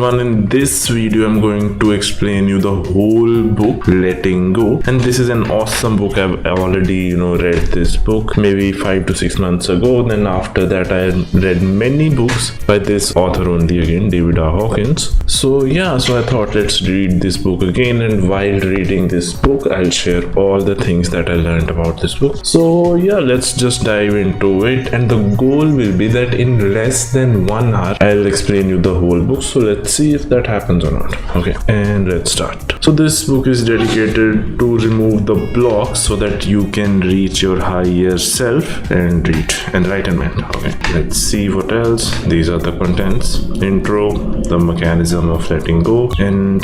everyone, in this video I'm going to explain you the whole book Letting Go, and this is an awesome book. I've already read this book maybe 5 to 6 months ago. Then after that I read many books by this author only again, David R. Hawkins. So I thought let's read this book again, and while reading this book I'll share all the things that I learned about this book. So let's just dive into it, and the goal will be that in less than 1 hour I'll explain you the whole book. So let's see if that happens or not. Okay, and let's start. So this book is dedicated to remove the blocks so that you can reach your higher self and reach enlightenment. Okay, let's see what else. These are the contents: intro, the mechanism of letting go, and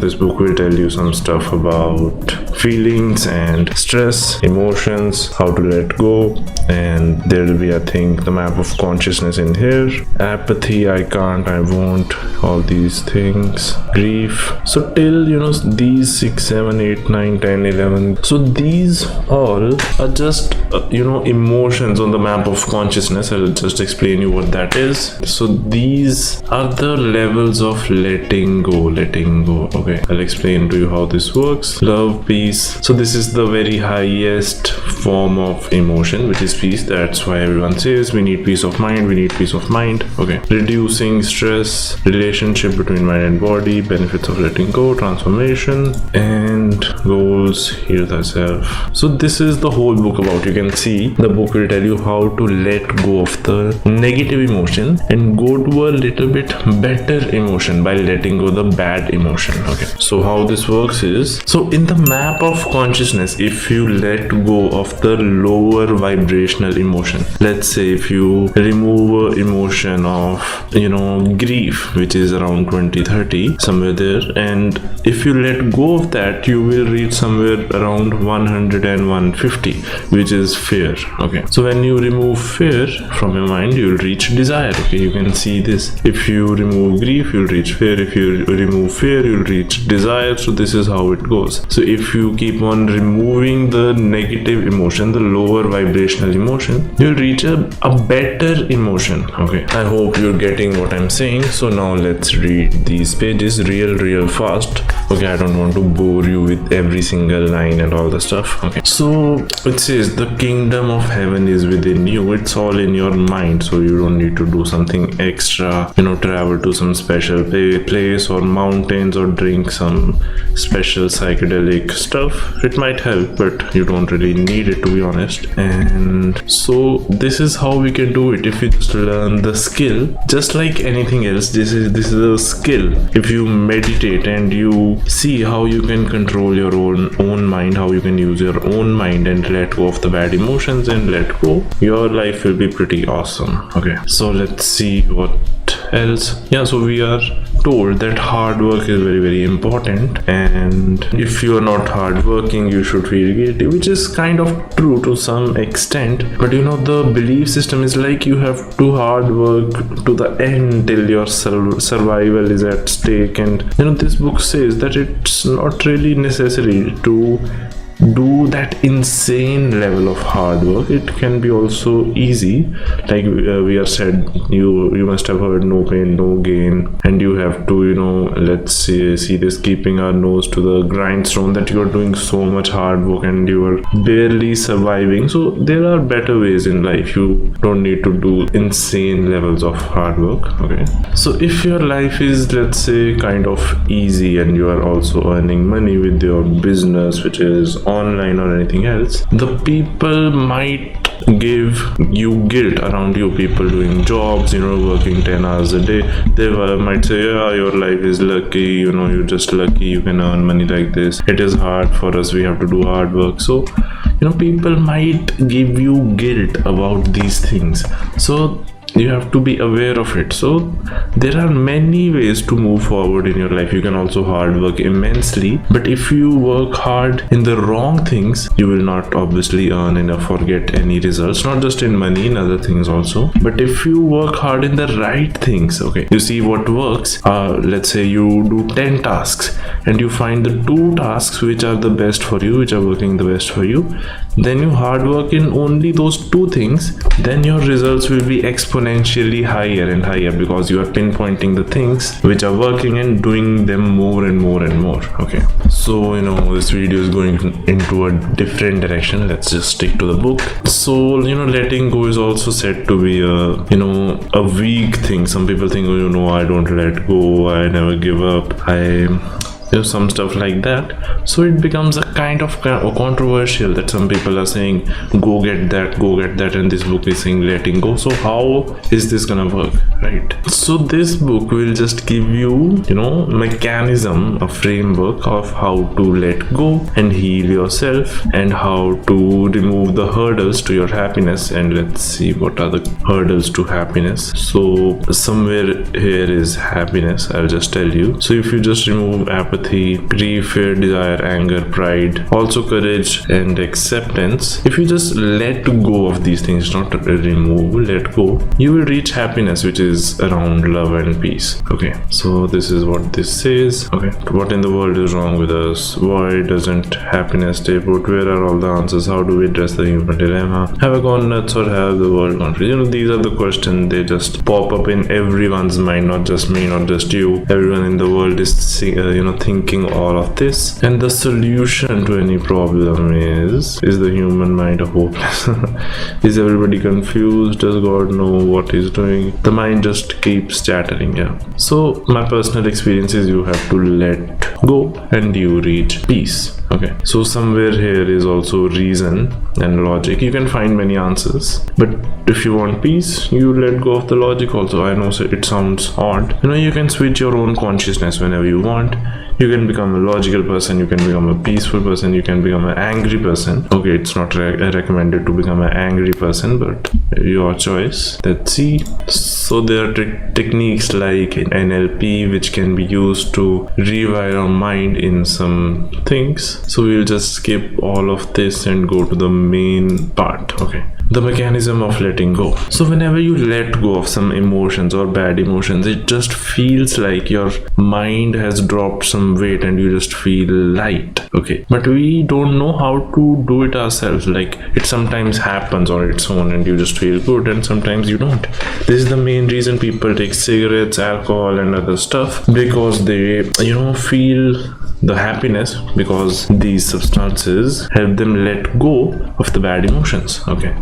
this book will tell you some stuff about feelings and stress, emotions, how to let go, and there will be, I think, the map of consciousness in here. Apathy, I can't, I won't, all these things. Grief. So till these 6, 7, 8, 9, 10, 11. So these all are just emotions on the map of consciousness. I'll just explain you what that is. So these are the levels of letting go. Okay, I'll explain to you how this works. Love, peace. So this is the very highest form of emotion, which is peace. That's why everyone says we need peace of mind. Okay, reducing stress, relationship between mind and body, benefits of letting go, transformation, and goals, heal thyself. So this is the whole book about. You can see the book will tell you how to let go of the negative emotion and go to a little bit better emotion by letting go the bad emotion. Okay, so how this works is, so in the map of consciousness, if you let go of the lower vibrational emotion, let's say if you remove emotion of grief, which is around 20-30 somewhere there, and if you let go of that, you will reach somewhere around 100 and 150, which is fear. Okay, so when you remove fear from your mind, you'll reach desire. Okay, you can see this. If you remove grief, you'll reach fear. If you remove fear, you'll reach desire. So this is how it goes. So if you keep on removing the negative emotion, the lower vibrational emotion, you'll reach a better emotion. Okay, I hope you're getting what I'm saying. So now let's read these pages real fast. Okay, I don't want to bore you with every single line and all the stuff. Okay, so it says the kingdom of heaven is within you. It's all in your mind, so you don't need to do something extra, travel to some special place or mountains or drink some special psychedelic stuff. It might help, but you don't really need it, to be honest. And so this is how we can do it. If you just learn the skill, just like anything else, this is a skill. If you meditate and you see how you can control your own mind, how you can use your own mind and let go of the bad emotions and let go, your life will be pretty awesome. Okay, so let's see what else. So we are told that hard work is very important, and if you are not hardworking, you should feel guilty, which is kind of true to some extent. But the belief system is like you have to hard work to the end till your survival is at stake. And this book says that it's not really necessary to do that insane level of hard work. It can be also easy, like we are said, you must have heard no pain no gain, and you have to let's see this, keeping our nose to the grindstone, that you are doing so much hard work and you are barely surviving. So there are better ways in life. You don't need to do insane levels of hard work. Okay, so if your life is, let's say, kind of easy, and you are also earning money with your business, which is online or anything else, the people might give you guilt around you. People doing jobs, working 10 hours a day, they might say, your life is lucky, you're just lucky, you can earn money like this. It is hard for us, we have to do hard work. So people might give you guilt about these things. So you have to be aware of it. So there are many ways to move forward in your life. You can also hard work immensely, but if you work hard in the wrong things, you will not obviously earn enough or get any results, not just in money, in other things also. But if you work hard in the right things, okay, you see what works. Let's say you do 10 tasks and you find the 2 tasks which are the best for you, which are working the best for you, then you hard work in only those 2 things, then your results will be exponential exponentially higher and higher, because you are pinpointing the things which are working and doing them more and more and more. Okay, so this video is going into a different direction. Let's just stick to the book. So letting go is also said to be a weak thing. Some people think, I don't let go, I never give up, some stuff like that. So it becomes a kind of controversial, that some people are saying go get that, and this book is saying letting go. So how is this gonna work, right? So this book will just give you mechanism, a framework of how to let go and heal yourself, and how to remove the hurdles to your happiness. And let's see what are the hurdles to happiness. So somewhere here is happiness, I'll just tell you. So if you just remove apathy, grief, fear, desire, anger, pride, also courage and acceptance, if you just let go of these things, not remove, let go, you will reach happiness, which is around love and peace. Okay, so this is what this says. Okay, what in the world is wrong with us? Why doesn't happiness stay put? Where are all the answers? How do we address the human dilemma? Have I gone nuts, or have the world gone free? These are the questions. They just pop up in everyone's mind, not just me, not just you. Everyone in the world is thinking all of this. And the solution to any problem is the human mind hopeless? Is everybody confused? Does God know what he's doing? The mind just keeps chattering. Yeah, so my personal experience is you have to let go and you reach peace. Okay, so somewhere here is also reason and logic. You can find many answers, but if you want peace, you let go of the logic also. I know it sounds odd. You can switch your own consciousness whenever you want. You can become a logical person, you can become a peaceful person, you can become an angry person. Okay, it's not recommended to become an angry person, but your choice. Let's see. So there are techniques like NLP which can be used to rewire our mind in some things. So we'll just skip all of this and go to the main part. Okay, the mechanism of letting go. So whenever you let go of some emotions or bad emotions, it just feels like your mind has dropped some weight and you just feel light. Okay, but we don't know how to do it ourselves. Like, it sometimes happens on its own and you just feel good, and sometimes you don't. This is the main reason people take cigarettes, alcohol and other stuff, because they feel the happiness, because these substances help them let go of the bad emotions. Okay,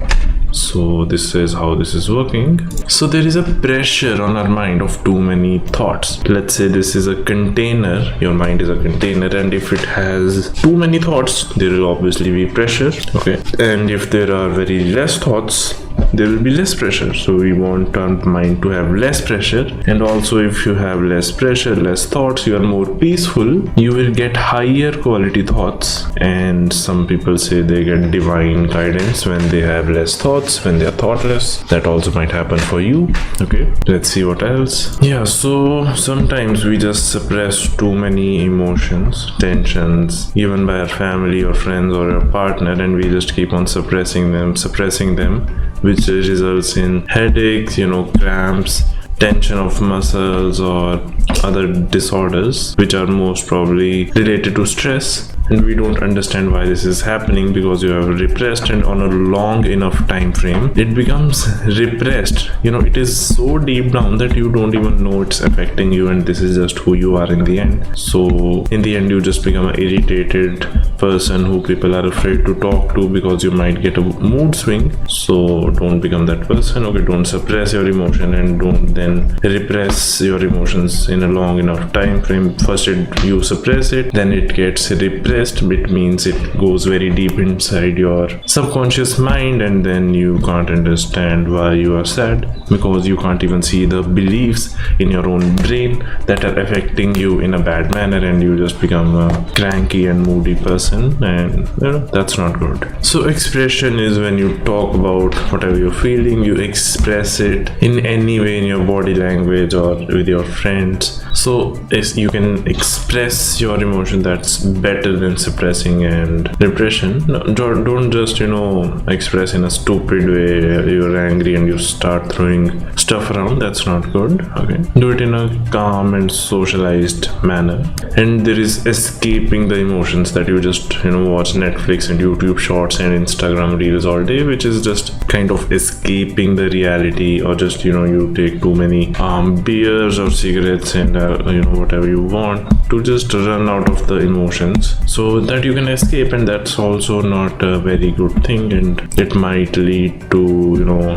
so this is how this is working. So there is a pressure on our mind of too many thoughts. Let's say this is a container, your mind is a container, and if it has too many thoughts, there will obviously be pressure. Okay, and if there are very less thoughts, there will be less pressure. So we want our mind to have less pressure. And also, if you have less pressure, less thoughts, you are more peaceful, you will get higher quality thoughts. And some people say they get divine guidance when they have less thoughts, when they are thoughtless. That also might happen for you. Okay, let's see what else. Yeah, so sometimes we just suppress too many emotions, tensions, even by our family or friends or our partner, and we just keep on suppressing them, which results in headaches, cramps, tension of muscles, or other disorders which are most probably related to stress. And we don't understand why this is happening, because you have repressed, and on a long enough time frame it becomes repressed. It is so deep down that you don't even know it's affecting you, and this is just who you are in the end. So in the end, you just become an irritated person who people are afraid to talk to, because you might get a mood swing. So don't become that person. Okay, don't suppress your emotion, and don't then repress your emotions in a long enough time frame. First you suppress it, then it gets repressed. It means it goes very deep inside your subconscious mind, and then you can't understand why you are sad, because you can't even see the beliefs in your own brain that are affecting you in a bad manner, and you just become a cranky and moody person, and that's not good. So expression is when you talk about whatever you're feeling, you express it in any way, in your body language or with your friends. So you can express your emotion. That's better than suppressing and repression. No, don't just express in a stupid way. You're angry and you start throwing stuff around. That's not good. Okay, do it in a calm and socialized manner. And there is escaping the emotions, that you just watch Netflix and YouTube shorts and Instagram reels all day, which is just kind of escaping the reality, or just you take too many beers or cigarettes and whatever you want to just run out of the emotions so that you can escape. And that's also not a very good thing, and it might lead to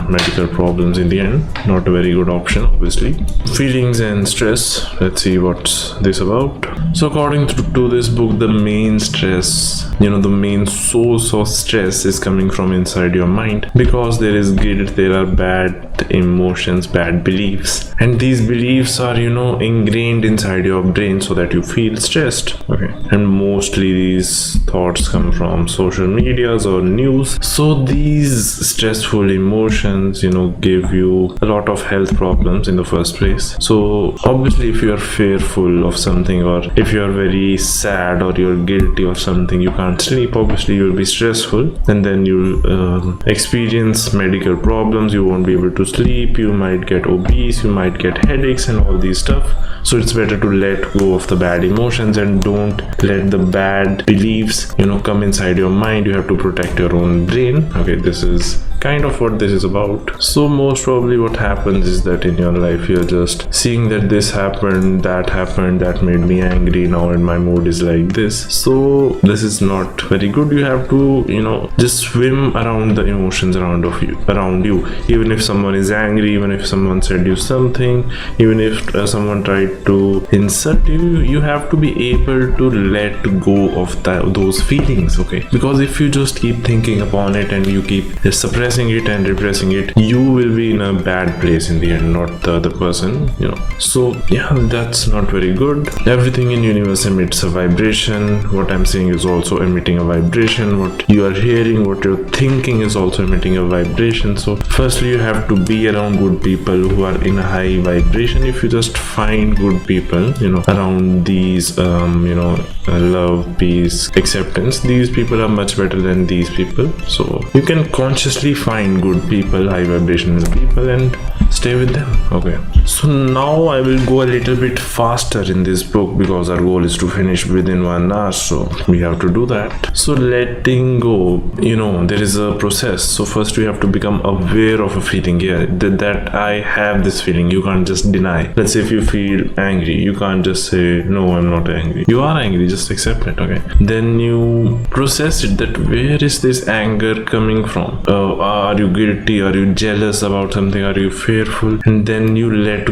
medical problems in the end. Not a very good option, obviously. Feelings and stress, let's see what's this about. So according to this book, the main stress, the main source of stress is coming from inside your mind, because there is guilt, there are bad emotions, bad beliefs, and these beliefs are ingrained inside your brain so that you feel stressed. Okay, and mostly these thoughts come from social medias or news. So these stressful emotions give you a lot of health problems in the first place. So obviously, if you are fearful of something, or if you are very sad, or you're guilty of something, you can't sleep, obviously you'll be stressful, and then you'll experience medical problems. You won't be able to sleep, you might get obese, you might get headaches and all these stuff. So it's better to let go of the bad emotions and don't let the bad beliefs come inside your mind. You have to protect your own brain. Okay, this is kind of what this is about. So most probably what happens is that in your life you're just seeing that this happened, that made me angry now, and my mood is like this. So this is not very good. You have to just swim around the emotions around you. Even if someone is angry, even if someone said you something, even if someone tried to insult you, you have to be able to let go of those feelings. Okay, because if you just keep thinking upon it and you keep suppressing it and repressing it, you will be in a bad place in the end, not the other person. So yeah, that's not very good. Everything in universe emits a vibration. What I'm saying is also emitting a vibration. What you are hearing, what you're thinking is also emitting a vibration. So firstly, you have to be around good people who are in a high vibration. If you just find good people around these love, peace, acceptance, these people are much better than these people. So you can consciously find good people, high vibrational people, and stay with them. Okay, so now I will go a little bit faster in this book because our goal is to finish within 1 hour, so we have to do that. So letting go, there is a process. So first we have to become aware of a feeling. That I have this feeling. You can't just deny. Let's say if you feel angry, you can't just say no, I'm not angry. You are angry, just accept it. Okay, then you process it, that where is this anger coming from? Are you guilty? Are you jealous about something? Are you fearful? And then you let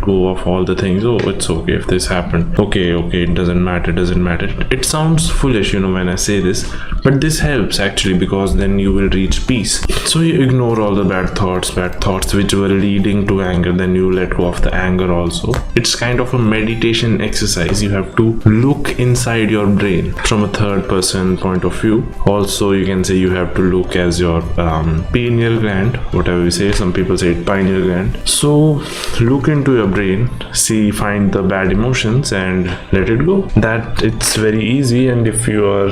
go of all the things. Oh, it's okay if this happened. Okay, it doesn't matter. It sounds foolish when I say this, but this helps actually, because then you will reach peace. So you ignore all the bad thoughts which were leading to anger. Then you let go of the anger also. It's kind of a meditation exercise. You have to look inside your brain from a third person point of view. Also, you can say you have to look as your pineal gland, whatever we say. Some people say pineal gland. So look into your brain, find the bad emotions and let it go. That it's very easy. And if you are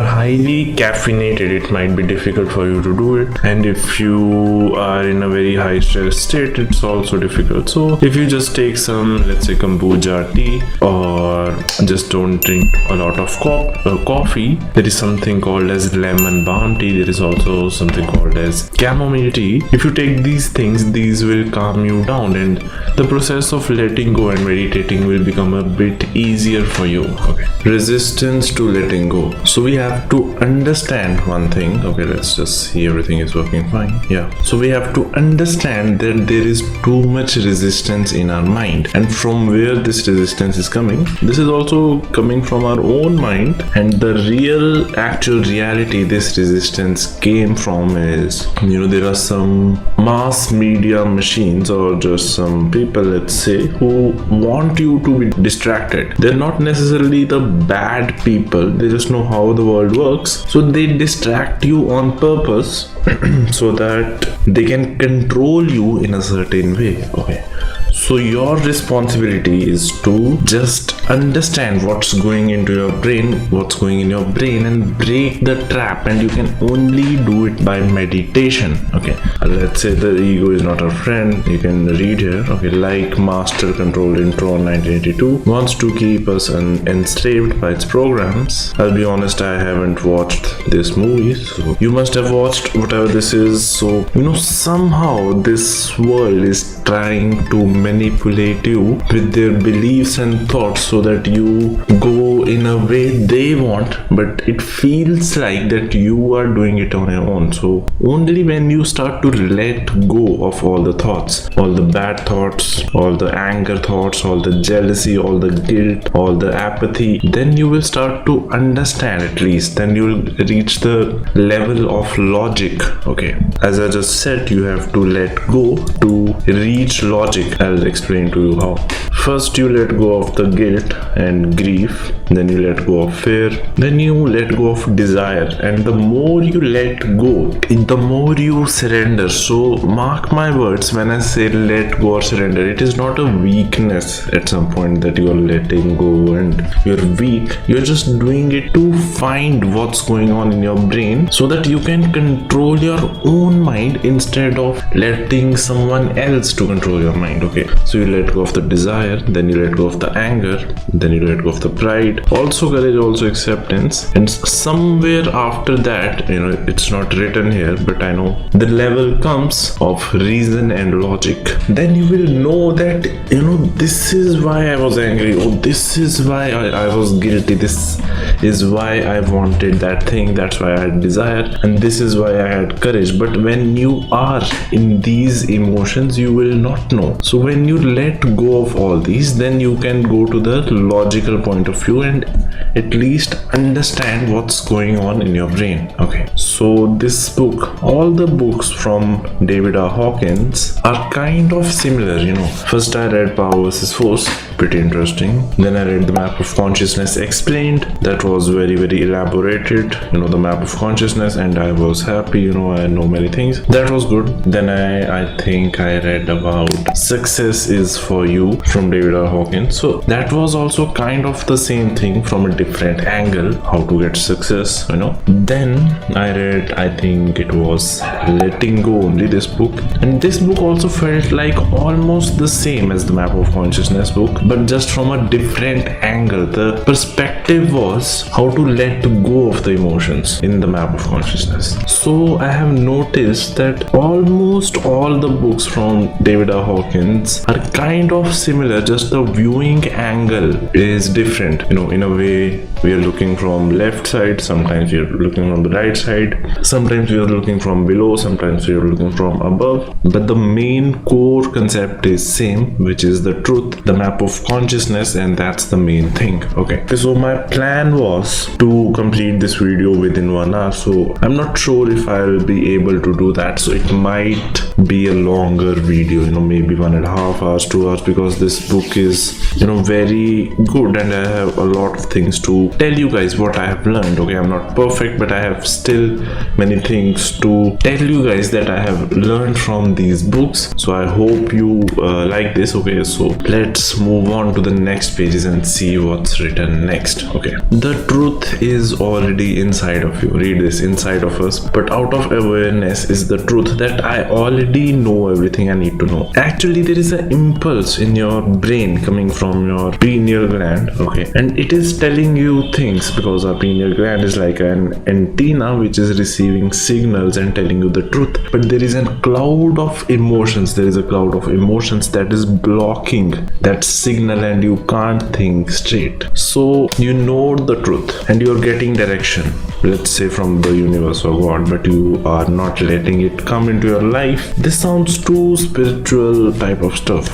highly caffeinated, it might be difficult for you to do it. And if you are in a very high stress state, it's also difficult. So if you just take some, let's say, kombucha tea, or just don't drink a lot of coffee, there is something called as lemon balm tea. There is also something called as chamomile tea. If you take these things, these will calm you down, and the process of letting go and meditating will become a bit easier for you. Okay, resistance to letting go. So we have to understand one thing. Okay, let's just see everything is working fine. Yeah, so we have to understand that there is too much resistance in our mind, and from where this resistance is coming, this is also coming from our own mind. And the actual reality this resistance came from is, there are some mass media machines, or just some people, let's say, who want you to be distracted. They're not necessarily the bad people, they just know how the world works. So they distract you on purpose so that they can control you in a certain way. Okay, So your responsibility is to just understand what's going into your brain, what's going in your brain, and break the trap. And you can only do it by meditation. Okay, let's say the ego is not our friend. You can read here. Okay, like master controlled intro on 1982 wants to keep us enslaved by its programs. I'll be honest, I haven't watched this movie, so you must have watched whatever this is. So somehow this world is trying to manipulate you with their beliefs and thoughts so that you go in a way they want, but it feels like that you are doing it on your own. So only when you start to let go of all the thoughts, all the bad thoughts, all the anger thoughts, all the jealousy, all the guilt, all the apathy, then you will start to understand. At least then you will reach the level of logic. Okay, as I just said, you have to let go to reach logic. I'll explain to you how. First you let go of the guilt and grief, then you let go of fear, then you let go of desire. And the more you let go, the more you surrender. So mark my words, when I say let go or surrender, it is not a weakness at some point that you are letting go and you're weak. You're just doing it to find what's going on in your brain so that you can control your own mind instead of letting someone else to control your mind. Okay, so you let go of the desire, then you let go of the anger, then you let go of the pride, also courage, also acceptance. And somewhere after that, it's not written here, but I know the level comes of reason and logic. Then you will know that this is why I was angry, or this is why I was guilty, this is why I wanted that thing, that's why I had desire, and this is why I had courage. But when you are in these emotions, you will not know. So when you let go of all these, then you can go to the logical point of view and at least understand what's going on in your brain. Okay, so this book, all the books from David R. Hawkins are kind of similar. First I read Power vs. Force, pretty interesting. Then I read The Map of Consciousness Explained, that was very, very elaborated, the map of consciousness, and I was happy. I know many things, that was good. Then I think I read about Success is for You from David R. Hawkins. So that was also kind of the same thing from a different angle, how to get success. Then I read, I think it was Letting Go Only, this book, and this book also felt like almost the same as the Map of Consciousness book, but just from a different angle. The perspective was how to let go of the emotions in the Map of Consciousness. So I have noticed that almost all the books from David R. Hawkins are kind of similar, just the viewing angle is different. In a way, we are looking from left side, sometimes we are looking from the right side, sometimes we are looking from below, sometimes we are looking from above, but the main core concept is same, which is the truth, the map of consciousness, and that's the main thing. Okay, so my plan was to complete this video within 1 hour, so I'm not sure if I'll be able to do that. So it might be a longer video, maybe 1.5 hours, 2 hours, because this book is very good and I have a lot of things to tell you guys what I have learned. Okay, I'm not perfect, but I have still many things to tell you guys that I have learned from these books. So I hope you like this. Okay, so let's move on to the next pages and see what's written next. Okay, the truth is already inside of you. Read this: inside of us, but out of awareness is the truth that I already know everything I need to know. Actually, there is an impulse in your brain coming from your pineal gland. Okay, and it is telling you things, because our pineal gland is like an antenna which is receiving signals and telling you the truth. But there is a cloud of emotions, that is blocking that signal and you can't think straight. So you know the truth and you're getting direction, let's say from the universe or God, but you are not letting it come into your life. This sounds too spiritual type of stuff.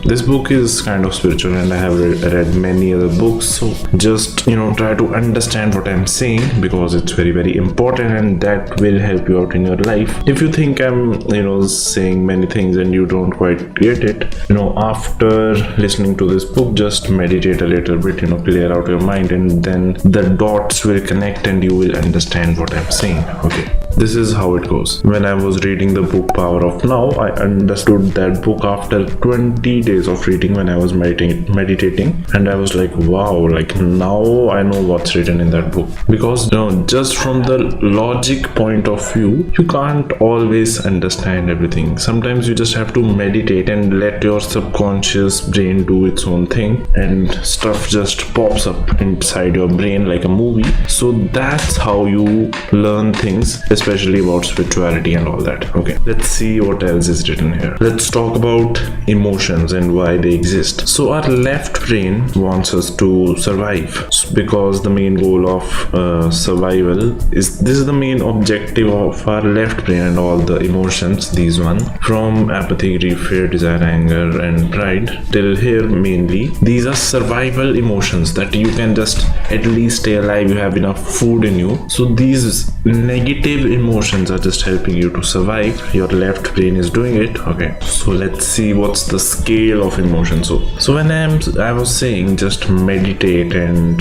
This book is kind of spiritual and I have read many other books, so just try to understand what I'm saying, because it's very, very important and that will help you out in your life. If you think I'm saying many things and you don't quite get it, after listening to this book, just meditate a little bit, clear out your mind, and then the dots will connect and you will understand what I'm saying. Okay, This is how it goes. When I was reading the book Power of Now, I understood that book after 20 days of reading when I was meditating, and I was like, wow, like now I know what's written in that book. Because just from the logic point of view, you can't always understand everything. Sometimes you just have to meditate and let your subconscious brain do its own thing, and stuff just pops up inside your brain like a movie. So that's how you learn things, especially about spirituality and all that. Okay, let's see what else is written here. Let's talk about emotions and why they exist. So our left brain wants us to survive, because the main goal of survival is, this is the main objective of our left brain, and all the emotions, these one from apathy, grief, fear, desire, anger and pride till here, mainly these are survival emotions that you can just at least stay alive, you have enough food in you. So these negative emotions are just helping you to survive. Your left brain is doing it. Okay, so let's see what's the scale of emotion. So when I was saying just meditate and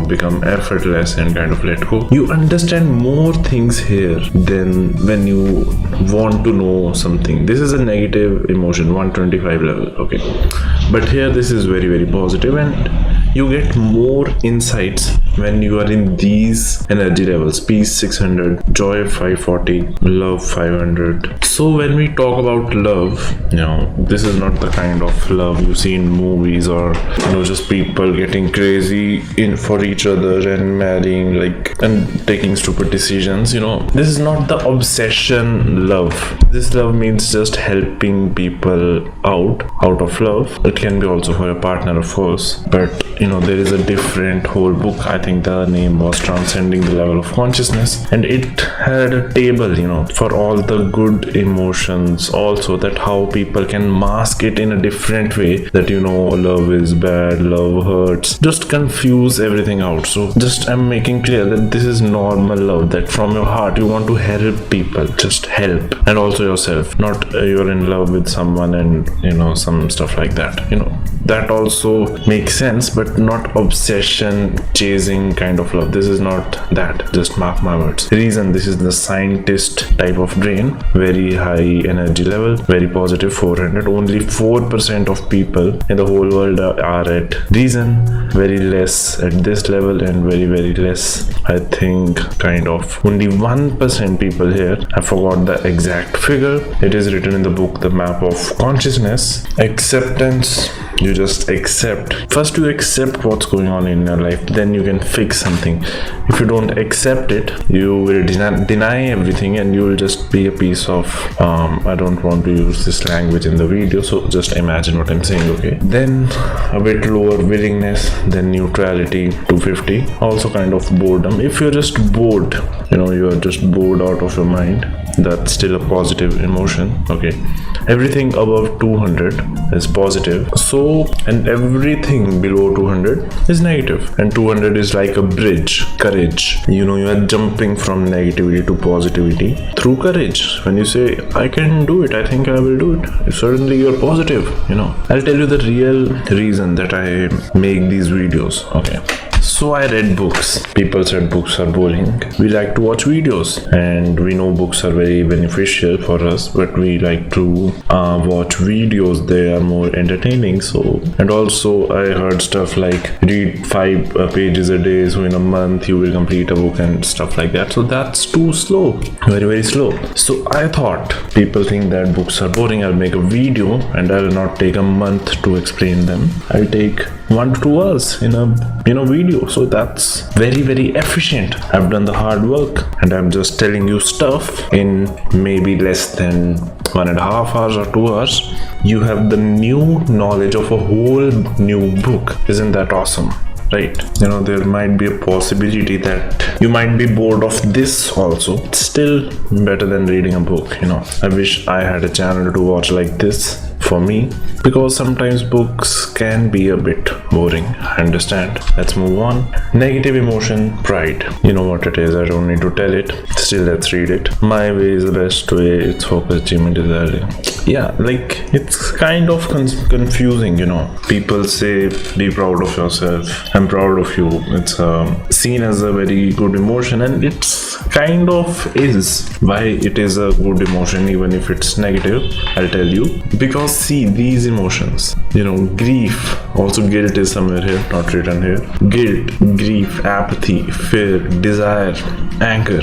become effortless and kind of let go, you understand more things here than when you want to know something. This is a negative emotion, 125 level. Okay, but here this is very, very positive, and you get more insights when you are in these energy levels. Peace 600, joy 540, love 500. So when we talk about love, this is not the kind of love you see in movies, or just people getting crazy for each other and marrying and taking stupid decisions. This is not the obsession love. This love means just helping people out of love. It can be also for a partner, of course, but there is a different whole book. I think the name was Transcending the Level of Consciousness, and it had a table for all the good emotions also, that how people can mask it in a different way, that love is bad, love hurts, just confuse everything out. So just I'm making clear that this is normal love, that from your heart you want to help people, just help, and also yourself, not you're in love with someone and some stuff like that. That also makes sense, but not obsession chasing kind of love. This is not that, just mark my words. Reason, this is the scientist type of brain, very high energy level, very positive, 400. Only 4% of people in the whole world are at reason, very less at this level, and very, very less, I think, kind of only 1% people here. I forgot the exact figure. It is written in the book The Map of Consciousness. Acceptance, you just accept. First you accept what's going on in your life, then you can fix something. If you don't accept it, you will deny everything, and you will just be a piece of I don't want to use this language in the video, so just imagine what I'm saying. Okay, then a bit lower willingness, then neutrality 250, also kind of boredom. If you're just bored, you are just bored out of your mind, that's still a positive emotion. Okay, everything above 200 is positive, so, and everything below 200 is negative, and 200 is like a bridge, courage. You are jumping from negativity to positivity through courage. When you say I can do it, I think I will do it, suddenly you're positive. I'll tell you the real reason that I make these videos. Okay, so I read books. People said books are boring. We like to watch videos, and we know books are very beneficial for us, but we like to watch videos. They are more entertaining. So, and also I heard stuff like read 5 pages a day, so in a month you will complete a book and stuff like that. So that's too slow, very, very slow. So I thought people think that books are boring. I'll make a video and I'll not take a month to explain them. I'll take 1 to 2 hours in a video. So that's very, very efficient. I've done the hard work, and I'm just telling you stuff in maybe less than 1.5 hours or 2 hours. You have the new knowledge of a whole new book. Isn't that awesome? Right? There might be a possibility that you might be bored of this also. It's still better than reading a book. I wish I had a channel to watch like this for me, because sometimes books can be a bit boring. I understand. Let's move on. Negative emotion, pride. You know what it is, I don't need to tell it. Still, let's read it. My way is the best way. It's focus, achievement, desire. yeah, like it's kind of confusing, people say be proud of yourself, I'm proud of you. It's seen as a very good emotion, and it's kind of is. Why it is a good emotion even if it's negative, I'll tell you. Because see, these emotions, grief, also guilt is somewhere here, not written here. Guilt, grief, apathy, fear, desire, anger,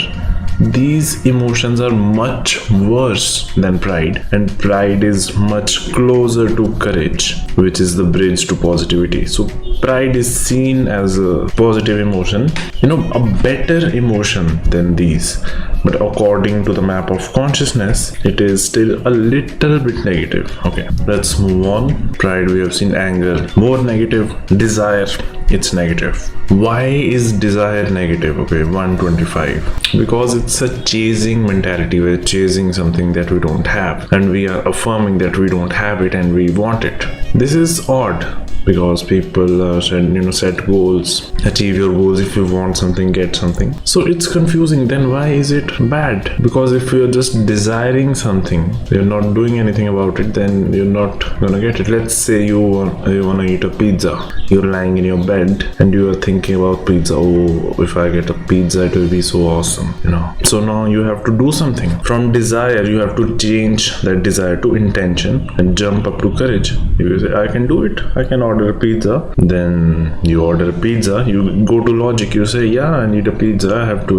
these emotions are much worse than pride, and pride is much closer to courage, which is the bridge to positivity. So pride is seen as a positive emotion, a better emotion than these, but according to the map of consciousness, it is still a little bit negative. Okay, let's move on. Pride, we have seen. Anger, more negative. Desire, it's negative. Why is desire negative? Okay, 125. Because it's a chasing mentality. We're chasing something that we don't have, and we are affirming that we don't have it and we want it. This is odd, because people set goals, achieve your goals. If you want something, get something. So it's confusing. Then why is it bad? Because if you're just desiring something, you're not doing anything about it, then you're not gonna get it. Let's say you wanna eat a pizza. You're lying in your bed and you are thinking about pizza. Oh, if I get a pizza, it will be so awesome, So now you have to do something. From desire, you have to change that desire to intention and jump up to courage. If you say, I can do it, I can order a pizza, then you order a pizza. You go to logic, you say, yeah, I need a pizza, I have to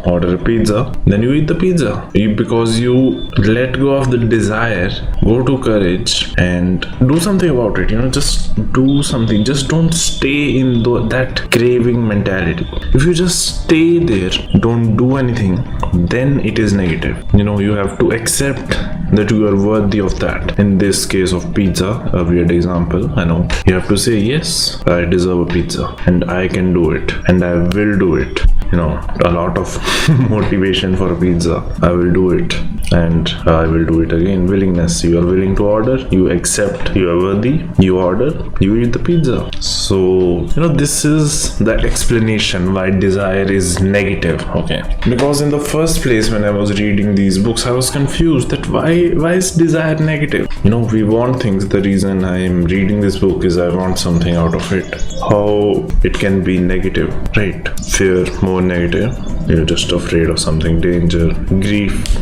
order a pizza. Then you eat the pizza. Because you let go of the desire, go to courage and do something about it. Just do something. Just don't stay in that craving mentality. If you just stay there, don't do anything, then it is negative. You have to accept that you are worthy of that. In this case of pizza, a weird example, I know, you have to say, yes, I deserve a pizza and I can do it and I will do it. A lot of motivation for a pizza. I will do it and I will do it again. Willingness, you are willing to order, you accept you are worthy, you order, you eat the pizza. So this is the explanation why desire is negative. Okay, because in the first place, when I was reading these books, I was confused that why is desire negative. We want things. The reason I am reading this book is I want something out of it. How it can be negative, right? Fear, more negative. You're just afraid of something. Danger, grief,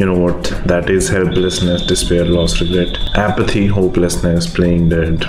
what that is: helplessness, despair, loss, regret. Apathy, hopelessness, playing dead,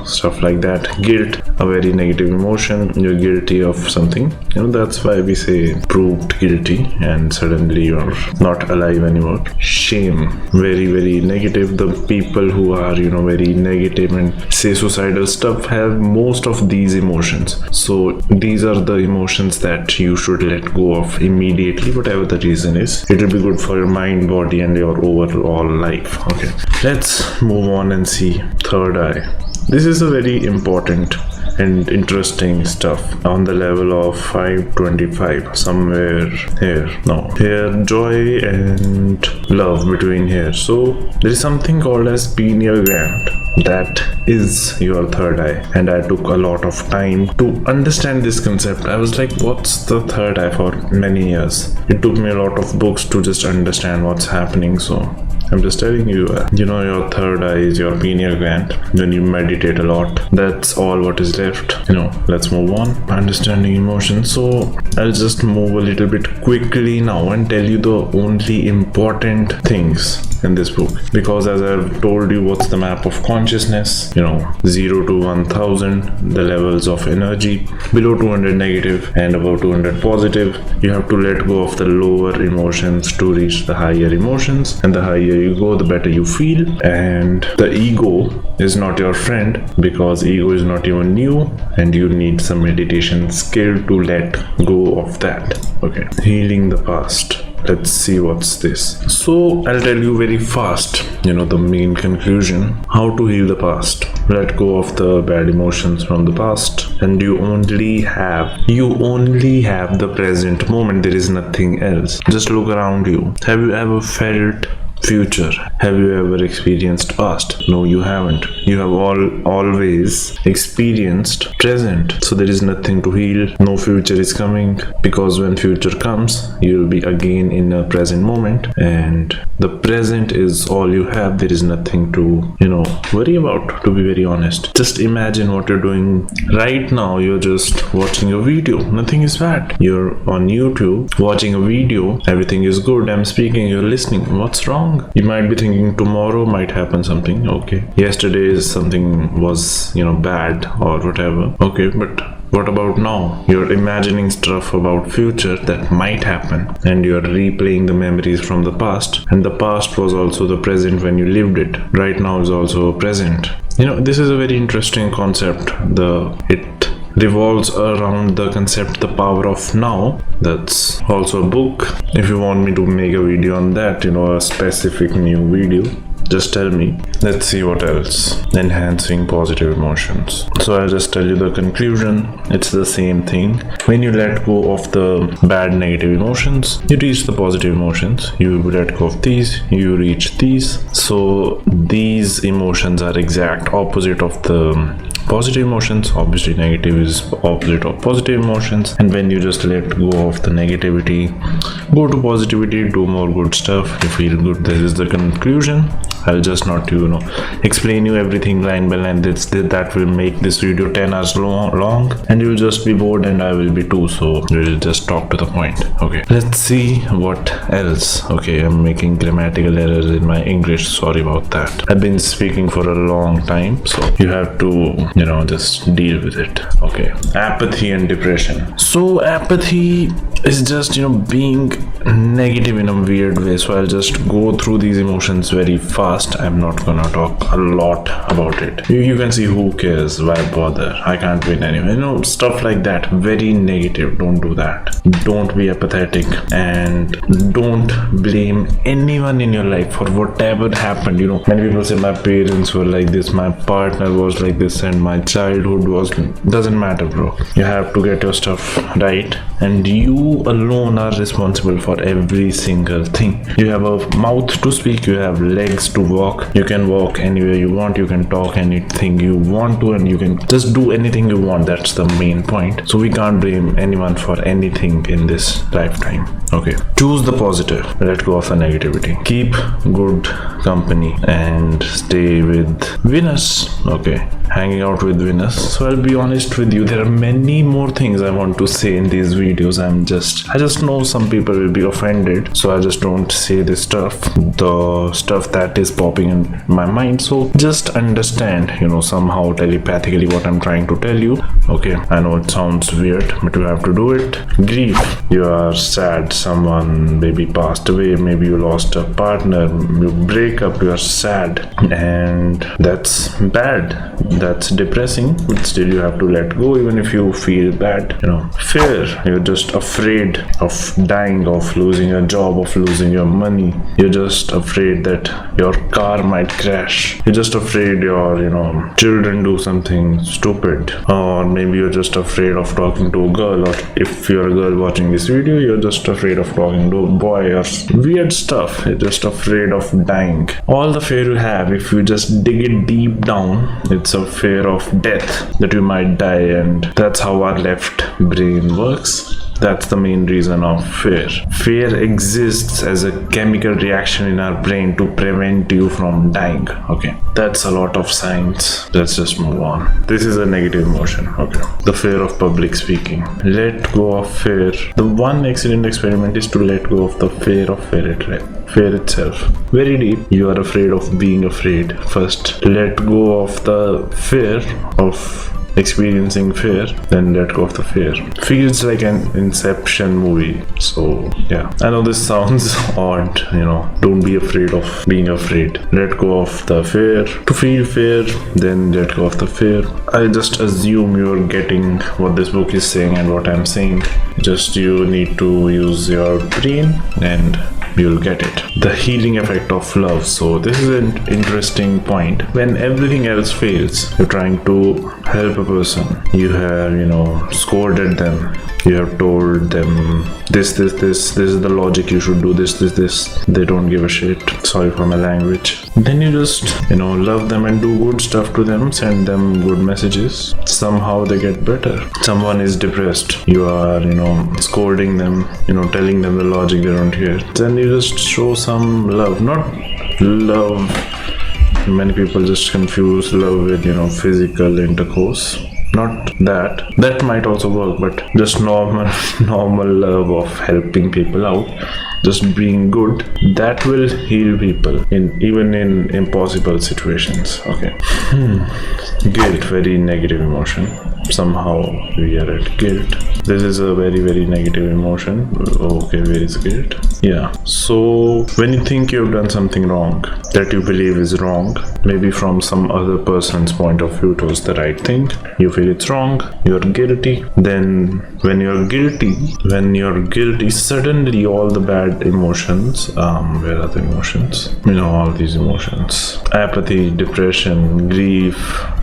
stuff like that. Guilt, a very negative emotion. You're guilty of something. That's why we say proved guilty and suddenly you're not alive anymore. Shame, very, very negative. The people who are very negative and say suicidal stuff have most of these emotions. So these are the emotions that you should let go of immediately, whatever the reason is. It will be good for your mind, body and your overall life. Okay, let's move on and see third eye. This is a very important and interesting stuff on the level of 525, somewhere here. No, here, joy and love between here. So there is something called as pineal gland. That is your third eye, and I took a lot of time to understand this concept. I was like, what's the third eye, for many years. It took me a lot of books to just understand what's happening. So I'm just telling you, your third eye is your pineal gland. When you meditate a lot, that's all what is left. Let's move on. Understanding emotions. So I'll just move a little bit quickly now and tell you the only important things in this book, because as I've told you, what's the map of consciousness, 0 to 1000, the levels of energy, below 200 negative and above 200 positive. You have to let go of the lower emotions to reach the higher emotions, and the higher you go, the better you feel. And the ego is not your friend, because ego is not even new, and you need some meditation skill to let go of that. Okay, healing the past. Let's see what's this. So I'll tell you very fast, the main conclusion. How to heal the past. Let go of the bad emotions from the past, and you only have the present moment. There is nothing else. Just look around you. Have you ever felt future? Have you ever experienced past? No, you haven't. You have always experienced present. So there is nothing to heal. No future is coming, because when future comes, you will be again in a present moment, and the present is all you have. There is nothing to worry about, to be very honest. Just imagine what you're doing right now. You're just watching a video. Nothing is bad. You're on YouTube watching a video. Everything is good. I'm speaking, you're listening. What's wrong? You might be thinking tomorrow might happen something. Okay, yesterday something was bad or whatever. Okay, but what about now? You're imagining stuff about future that might happen, and you're replaying the memories from the past, and the past was also the present when you lived it. Right now is also a present. This is a very interesting concept. It revolves around the concept, the power of now. That's also a book. If you want me to make a video on that, a specific new video, just tell me. Let's see what else. Enhancing positive emotions. So I'll just tell you the conclusion. It's the same thing. When you let go of the bad negative emotions, you reach the positive emotions. You let go of these, you reach these. So these emotions are exact opposite of the positive emotions. Obviously negative is opposite of positive emotions, and when you just let go of the negativity, go to positivity, do more good stuff, you feel good. This is the conclusion. I'll just not explain you everything line by line. That will make this video 10 hours long, and you'll just be bored, and I will be too. So we'll just talk to the point. Okay, let's see what else. Okay, I'm making grammatical errors in my English. Sorry about that. I've been speaking for a long time, so you have to just deal with it. Okay, apathy and depression. So apathy is just being negative in a weird way. So I'll just go through these emotions very fast. I'm not gonna talk a lot about it. You can see, who cares, why bother, I can't win anyway, stuff like that. Very negative. Don't do that. Don't be apathetic, and don't blame anyone in your life for whatever happened. Many people say my parents were like this, my partner was like this, and my childhood was. Doesn't matter, bro. You have to get your stuff right, and you alone are responsible for every single thing. You have a mouth to speak, you have legs to walk. You can walk anywhere you want, you can talk anything you want to, and you can just do anything you want. That's the main point. So we can't blame anyone for anything in this lifetime. Okay, choose the positive, let go of the negativity, keep good company, and stay with winners. Okay, hanging out with winners. So I'll be honest with you, there are many more things I want to say in these videos. I just know some people will be offended, so I just don't say this stuff, the stuff that is popping in my mind. So just understand, somehow telepathically what I'm trying to tell you. Okay, I know it sounds weird, but you have to do it. Grief. You are sad, someone maybe passed away, maybe you lost a partner, you break up, you are sad, and that's bad, that's depressing, but still you have to let go even if you feel bad. Fear. You're just afraid of dying, of losing a job, of losing your money. You're just afraid that your car might crash. You're just afraid your children do something stupid, or maybe you're just afraid of talking to a girl, or if you're a girl watching this video, you're just afraid of talking to a boy, or weird stuff. You're just afraid of dying. All the fear you have, if you just dig it deep down, it's a fear of death, that you might die, and that's how our left brain works. That's the main reason of fear. Fear exists as a chemical reaction in our brain to prevent you from dying. Okay, that's a lot of science. Let's just move on. This is a negative emotion. Okay, the fear of public speaking. Let go of fear. The one excellent experiment is to let go of the fear of fear itself. Very deep. You are afraid of being afraid. First, let go of the fear of experiencing fear, then let go of the fear. Feels like an Inception movie. So yeah, I know this sounds odd, don't be afraid of being afraid. Let go of the fear. To feel fear, then let go of the fear. I just assume you're getting what this book is saying and what I'm saying. Just you need to use your brain and you'll get it. The healing effect of love. So this is an interesting point. When everything else fails, you're trying to help a person, you have, scolded them, you have told them this is the logic, you should do this, they don't give a shit, sorry for my language. Then you just love them and do good stuff to them, send them good messages, somehow they get better. Someone is depressed, you are scolding them, telling them the logic they don't hear, then you just show some love. Not love, many people just confuse love with physical intercourse. Not that might also work, but just normal love of helping people out, just being good, that will heal people even in impossible situations. Okay. Guilt, very negative emotion. Somehow we are at guilt. This is a very, very negative emotion. Okay, where is guilt? Yeah. So when you think you've done something wrong, that you believe is wrong, maybe from some other person's point of view it was the right thing, you feel it's wrong, you're guilty. Then when you're guilty, suddenly all the bad emotions, where are the emotions? All these emotions, apathy, depression, grief,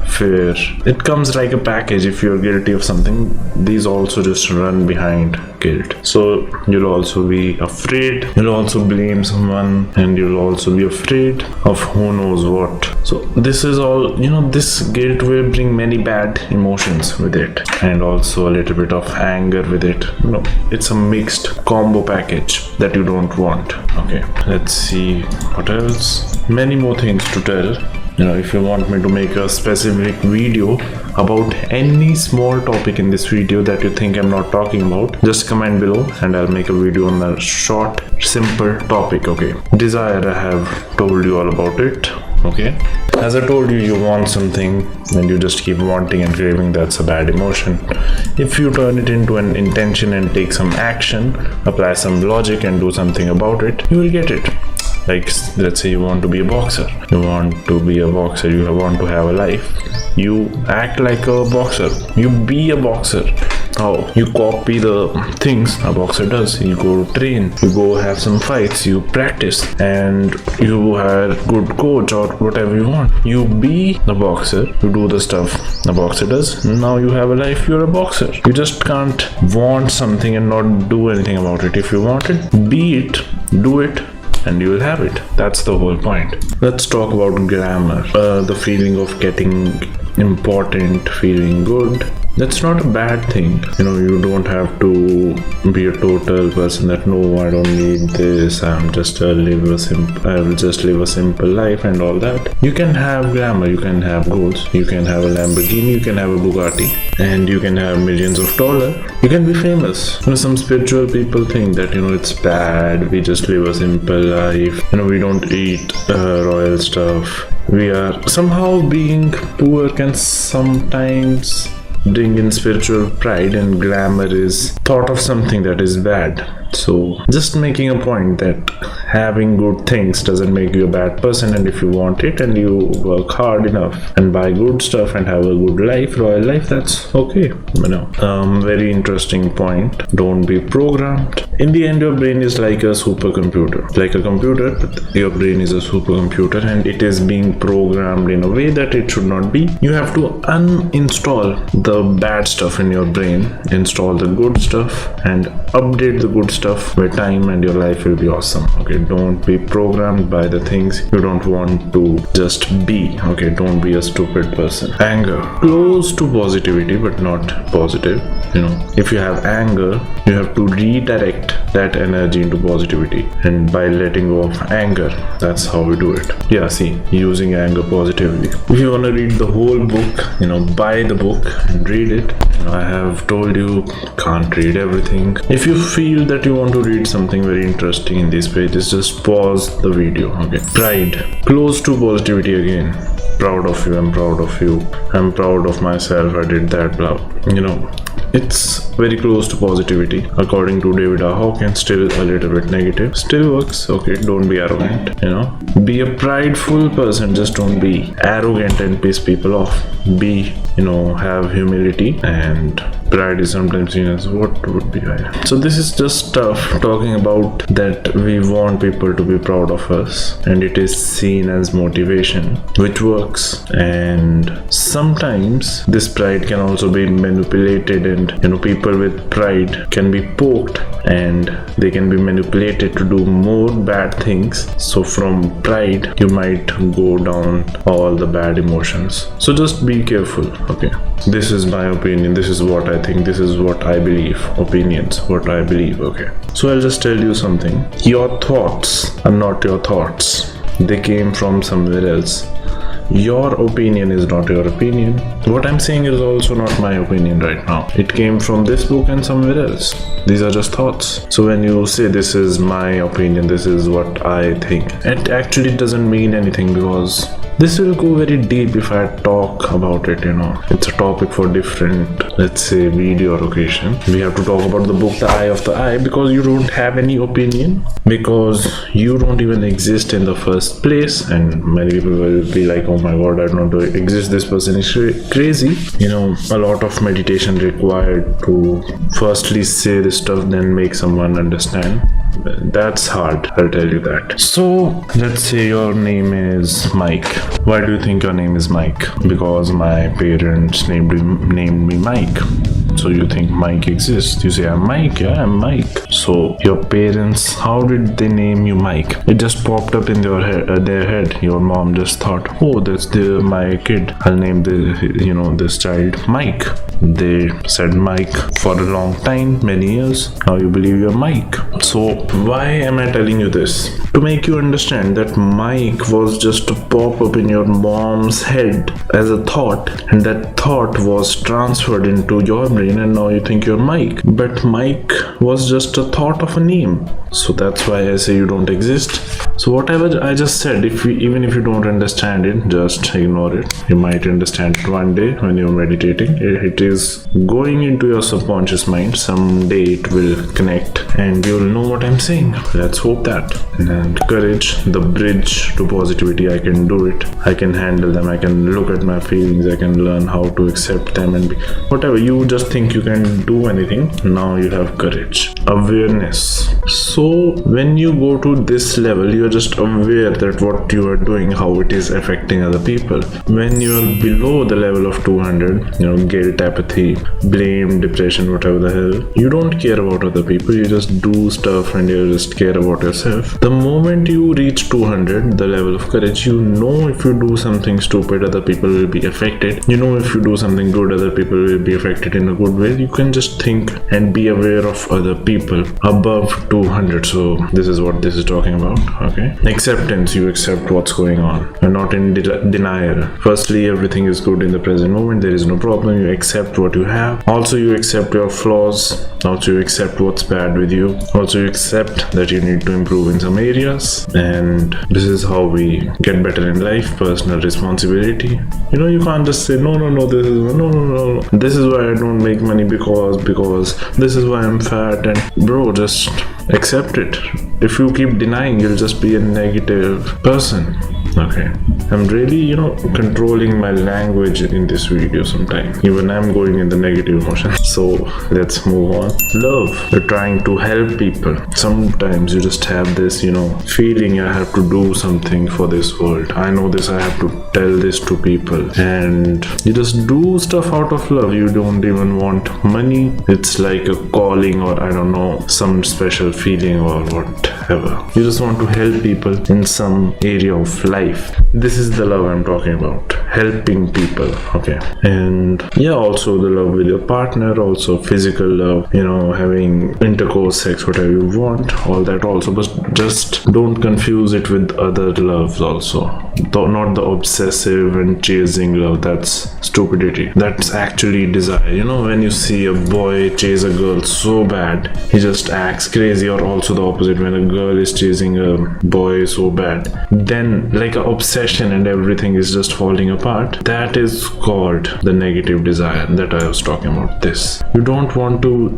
fear, it comes like a package. If you're guilty of something, these also just run behind guilt. So you'll also be afraid, you'll also blame someone, and you'll also be afraid of who knows what. So this is all, this guilt will bring many bad emotions with it, and also a little bit of anger with it. It's a mixed combo package that you don't want. Okay, let's see what else. Many more things to tell. If you want me to make a specific video about any small topic in this video that you think I'm not talking about, just comment below and I'll make a video on a short, simple topic. Okay. Desire, I have told you all about it. Okay. As I told you, you want something and you just keep wanting and craving, that's a bad emotion. If you turn it into an intention and take some action, apply some logic and do something about it, you will get it. Like, let's say you want to be a boxer. You want to have a life. You act like a boxer. You be a boxer. How? You copy the things a boxer does. You go train. You go have some fights. You practice. And you hire good coach or whatever you want. You be the boxer. You do the stuff a boxer does. Now you have a life. You're a boxer. You just can't want something and not do anything about it. If you want it, be it, do it, and you will have it. That's the whole point. Let's talk about glamour. The feeling of getting important, feeling good. That's not a bad thing. You don't have to be a total person that I don't need this, I will just live a simple life and all that. You can have glamour, you can have goals, you can have a Lamborghini, you can have a Bugatti, and you can have millions of dollars. You can be famous. Some spiritual people think that it's bad, we just live a simple life, we don't eat royal stuff. We are somehow being poor can sometimes bring in spiritual pride, and glamour is thought of something that is bad. So just making a point that having good things doesn't make you a bad person, and if you want it and you work hard enough and buy good stuff and have a good life, royal life, that's okay. Very interesting point. Don't be programmed. In the end, your brain is like a supercomputer. Like a computer, but your brain is a supercomputer and it is being programmed in a way that it should not be. You have to uninstall the bad stuff in your brain, install the good stuff, and update the good stuff with time, and your life will be awesome. Okay, don't be programmed by the things you don't want to just be. Okay, don't be a stupid person. Anger, close to positivity but not positive. If you have anger, you have to redirect that energy into positivity, and by letting go of anger, that's how we do it. Yeah, see, using anger positively. If you want to read the whole book, buy the book and read it. I have told you, can't read everything. If you feel that you want to read something very interesting in these pages, just pause the video. Okay. Pride, close to positivity again. Proud of you, I'm proud of you, I'm proud of myself, I did that, blah. It's very close to positivity. According to David Hawkins, still a little bit negative. Still works. Okay, don't be arrogant. Be a prideful person. Just don't be arrogant and piss people off. Be, have humility, and pride is sometimes seen as what would be right. So this is just stuff talking about that we want people to be proud of us, and it is seen as motivation, which works. And sometimes this pride can also be manipulated, and people with pride can be poked, and they can be manipulated to do more bad things. So from pride you might go down all the bad emotions. So just be careful. Okay, this is my opinion, this is what I think, this is what I believe. Opinions, what I believe. Okay, so I'll just tell you something. Your thoughts are not your thoughts, they came from somewhere else. Your opinion is not your opinion. What I'm saying is also not my opinion right now. It came from this book and somewhere else. These are just thoughts. So when you say this is my opinion, this is what I think, it actually doesn't mean anything, because this will go very deep if I talk about it. It's a topic for different, let's say, video or occasion. We have to talk about the book The Eye of the I, because you don't have any opinion, because you don't even exist in the first place. And many people will be like, oh my god, I don't exist, this person is crazy. A lot of meditation required to firstly say this stuff, then make someone understand. That's hard, I'll tell you that. So let's say your name is Mike. Why do you think your name is Mike? Because my parents named me Mike. So you think Mike exists. You say, I'm Mike. Yeah, I'm Mike. So your parents, how did they name you Mike? It just popped up in their head. Your mom just thought, oh, that's my kid, I'll name this child Mike. They said Mike for a long time, many years. Now you believe you're Mike. So why am I telling you this? To make you understand that Mike was just a pop-up in your mom's head as a thought, and that thought was transferred into your brain, and now you think you're Mike. But Mike was just a thought of a name. So that's why I say you don't exist. So whatever I just said, even if you don't understand it, just ignore it. You might understand it one day when you're meditating. It is going into your subconscious mind. Someday it will connect and you'll know what I'm saying. Let's hope that. And courage, the bridge to positivity. I can do it. I can handle them. I can look at my feelings. I can learn how to accept them, and whatever. You just think you can do anything. Now you have courage. Awareness. So when you go to this level, you're just aware that what you are doing, how it is affecting other people. When you're below the level of 200, guilt, apathy, blame, depression, whatever the hell, you don't care about other people. You just do stuff and you just care about yourself. The moment you reach 200, the level of courage, if you do something stupid, other people will be affected. If you do something good, other people will be affected in a good way. You can just think and be aware of other people above 200. So this is what this is talking about. Okay, acceptance. You accept what's going on. You're not in denial. Firstly, everything is good in the present moment. There is no problem. You accept what you have. Also, you accept your flaws. Also, you accept what's bad with you. Also, you accept that you need to improve in some areas. And this is how we get better in life. Personal responsibility. You can't just say no, this is why I don't make money because this is why I'm fat, and bro, just accept it. If you keep denying, you'll just be a negative person. Okay, I'm really controlling my language in this video sometimes. Even I'm going in the negative emotion. So let's move on. Love. You're trying to help people. Sometimes you just have this feeling, I have to do something for this world. I know this, I have to tell this to people, and you just do stuff out of love. You don't even want money. It's like a calling, or I don't know, some special feeling or whatever. You just want to help people in some area of life. This is the love I'm talking about. Helping people. Okay. And also the love with your partner, also physical love, having intercourse, sex, whatever you want, all that also. But just don't confuse it with other loves also. Not the obsessive and chasing love. That's stupidity. That's actually desire. When you see a boy chase a girl so bad, he just acts crazy. Or also the opposite, when a girl is chasing a boy so bad, then like an obsession and everything is just falling apart. apart, that is called the negative desire that I was talking about. This, you don't want to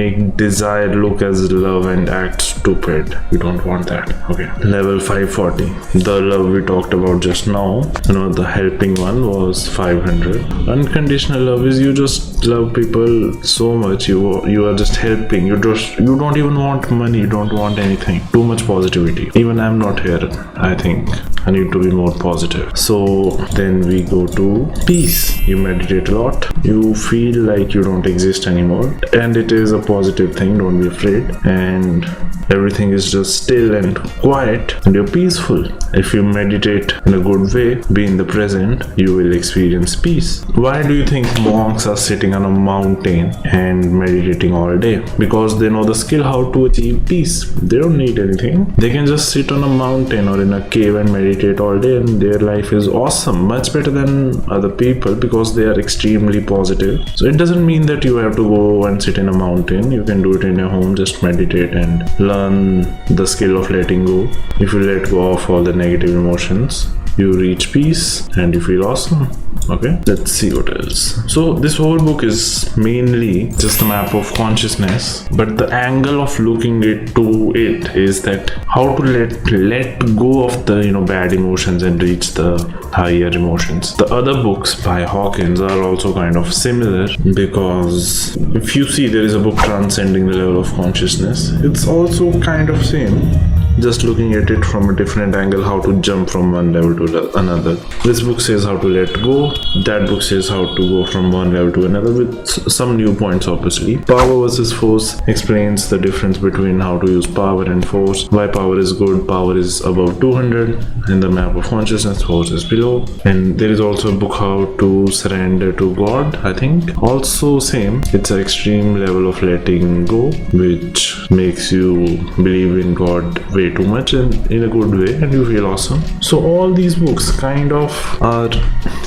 make desire look as love and act stupid. You don't want that. Okay, level 540, the love we talked about just now, the helping one, was 500. Unconditional love is you just love people so much, you are just helping. You don't even want money, you don't want anything. Too much positivity. Even I'm not here. I think I need to be more positive. So then we go to peace. You meditate a lot, you feel like you don't exist anymore, and it is a positive thing. Don't be afraid, and everything is just still and quiet, and you're peaceful. If you meditate in a good way, be in the present, you will experience peace. Why do you think monks are sitting on a mountain and meditating all day? Because they know the skill how to achieve peace. They don't need anything. They can just sit on a mountain or in a cave and meditate all day, and their life is awesome, much better than other people, because they are extremely positive. So it doesn't mean that you have to go and sit in a mountain. You can do it in your home. Just meditate and learn the skill of letting go. If you let go of all the negative emotions, you reach peace and you feel awesome. Okay, let's see what else. So this whole book is mainly just a map of consciousness, but the angle of looking to it is that how to let go of the bad emotions and reach the higher emotions. The other books by Hawkins are also kind of similar, because if you see, there is a book Transcending the Level of Consciousness. It's also kind of same, just looking at it from a different angle, how to jump from one level to another. This book says how to let go, that book says how to go from one level to another, with some new points obviously. Power versus force explains the difference between how to use power and force, why power is good, power is above 200 in the map of consciousness, force is below. And there is also a book how to surrender to God, I think, also same. It's an extreme level of letting go, which makes you believe in God way too much and in a good way, and you feel awesome. So all these books kind of are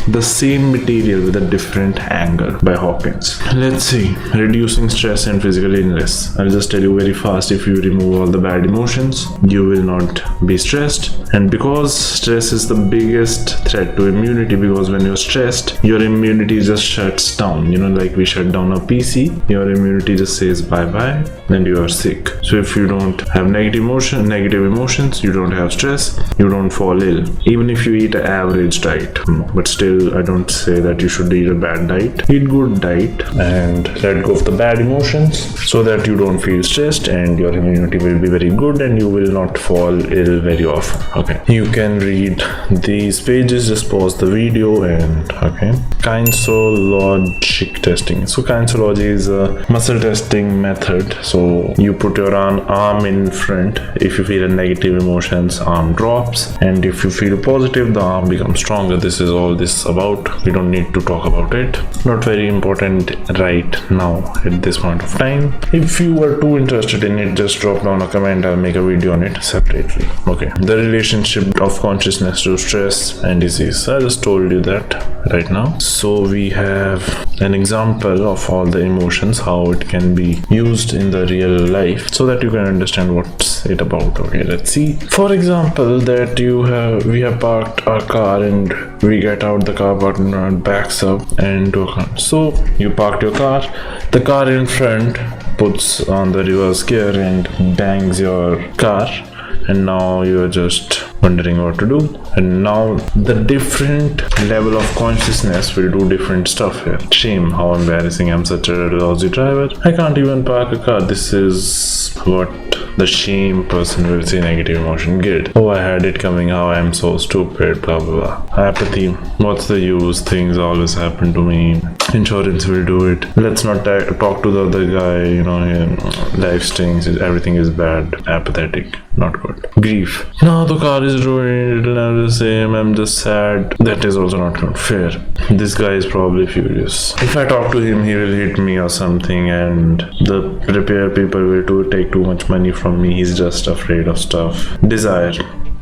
the same material with a different angle by Hawkins. Let's see, reducing stress and physical illness. I'll just tell you very fast, if you remove all the bad emotions, you will not be stressed. And because stress is the biggest threat to immunity, because when you're stressed, your immunity just shuts down. Like we shut down a PC, your immunity just says bye-bye and you are sick. So if you don't have negative emotions, you don't have stress, you don't fall ill. Even if you eat an average diet, but still I don't say that you should eat a bad diet. Eat good diet and let go of the bad emotions, so that you don't feel stressed and your immunity will be very good and you will not fall ill very often. Okay, you can read these pages, just pause the video. And okay, kinesiologic testing. So kinesiology is a muscle testing method. So you put your arm in front. If you feel a negative emotions, arm drops, and if you feel positive, the arm becomes stronger. This is all this is about. We don't need to talk about it. Not very important right now at this point of time. If you are too interested in it, just drop down a comment. I'll make a video on it separately. Okay, the relationship of consciousness to stress and disease. I just told you that right now. So we have an example of all the emotions, how it can be used in the real life, so that you can understand what's it about. Okay, let's see. For example, that we have parked our car and we get out, the car partner backs up and to a car. So you parked your car, the car in front puts on the reverse gear and bangs your car, and now you're just wondering what to do. And now the different level of consciousness will do different stuff here. Shame, how embarrassing, I'm such a lousy driver, I can't even park a car. This is what the shame person will say. Negative emotion, guilt, oh I had it coming, how I am so stupid, blah blah blah. Apathy, what's the use, things always happen to me, insurance will do it, let's not talk to the other guy, life stinks, everything is bad. Apathetic, not good. Grief, now the car is ruined, it'll never the same, I'm just sad. That is also not good. Fear, this guy is probably furious, if I talk to him he will hit me or something, and the repair people will take too much money from me, he's just afraid of stuff. Desire,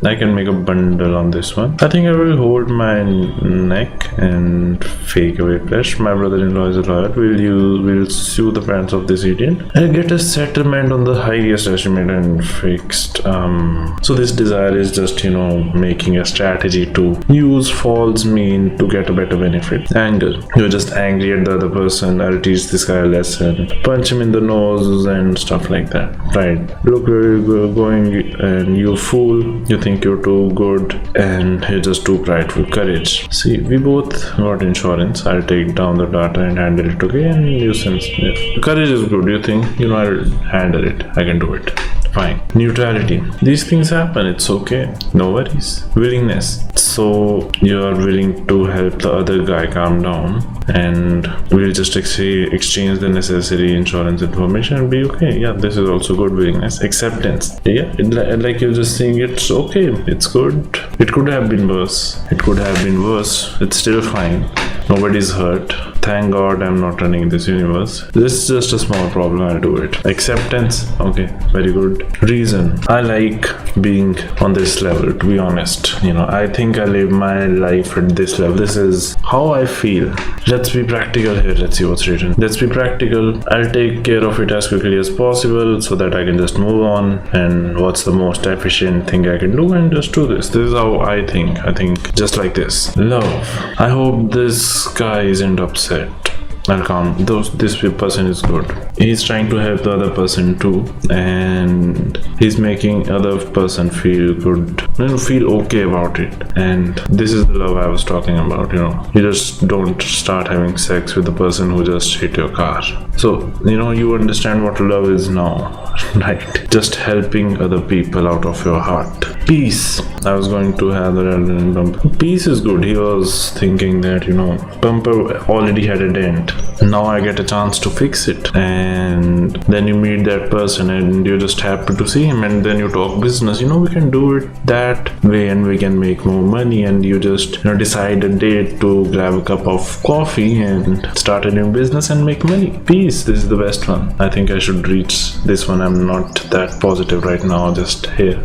I can make a bundle on this one. I think I will hold my neck and fake away flesh. My brother-in-law is a lawyer. We'll sue the parents of this idiot and get a settlement on the highest estimate and fixed. So this desire is just, making a strategy to use false mean to get a better benefit. Anger. You're just angry at the other person. I'll teach this guy a lesson. Punch him in the nose and stuff like that. Right. Look where you're going and you fool. You think you're too good and you're just too prideful. Courage. See, we both got insurance. I'll take down the data and handle it, okay? And you sense courage is good. You think, I'll handle it. I can do it. Fine. Neutrality. These things happen. It's okay. No worries. Willingness. So you're willing to help the other guy calm down, and we'll just exchange the necessary insurance information and be okay. Yeah, this is also good. Willingness. Acceptance. Yeah, like you're just saying it's okay. It's good. It could have been worse. It's still fine. Nobody's hurt. Thank God I'm not running this universe. This is just a small problem. I'll do it. Acceptance. Okay, very good. Reason. I like being on this level, to be honest. I think I live my life at this level. This is how I feel. Let's be practical here. Let's see what's written. Let's be practical. I'll take care of it as quickly as possible so that I can just move on. And what's the most efficient thing I can do, and just do this. This is how I think. I think just like this. Love. I hope this guy isn't upset. I'll calm. This person is good. He's trying to help the other person too, and he's making other person feel good, feel okay about it. And this is the love I was talking about. You just don't start having sex with the person who just hit your car. So you understand what love is now, right? Just helping other people out of your heart. Peace. I was going to have the relevant bumper. Peace is good. He was thinking that bumper already had a dent. Now I get a chance to fix it. And then you meet that person and you're just happy to see him, and then you talk business. We can do it that way and we can make more money, and you just decide a date to grab a cup of coffee and start a new business and make money. Peace. This is the best one. I think I should reach this one. I'm not that positive right now, just here.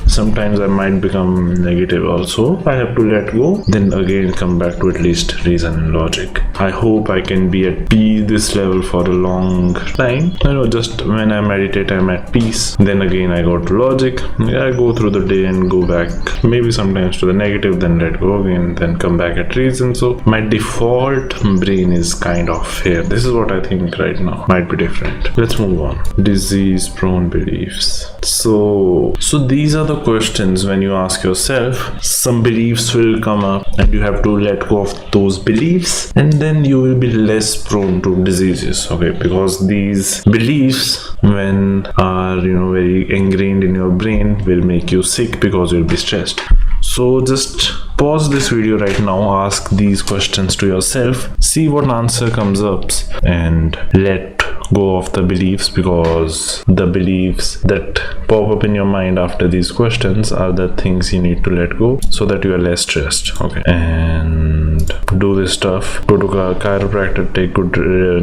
Sometimes I might become negative also. I have to let go, then again come back to at least reason and logic. I hope I can be at peace this level for a long time. Just when I meditate I'm at peace, then again I go to logic. I go through the day and go back maybe sometimes to the negative, then let go again, then come back at reason. So my default brain is kind of here. This is what I think right now. Might be different. Let's move on. Disease prone beliefs. So these are the questions when you ask yourself. Some beliefs will come up and you have to let go of those beliefs, and then you will be less prone to diseases, okay? Because these beliefs, when are very ingrained in your brain, will make you sick because you'll be stressed. So just pause this video right now, ask these questions to yourself, see what answer comes up, and let go of the beliefs, because the beliefs that pop up in your mind after these questions are the things you need to let go so that you are less stressed, okay? And do this stuff. Go to a chiropractor, take good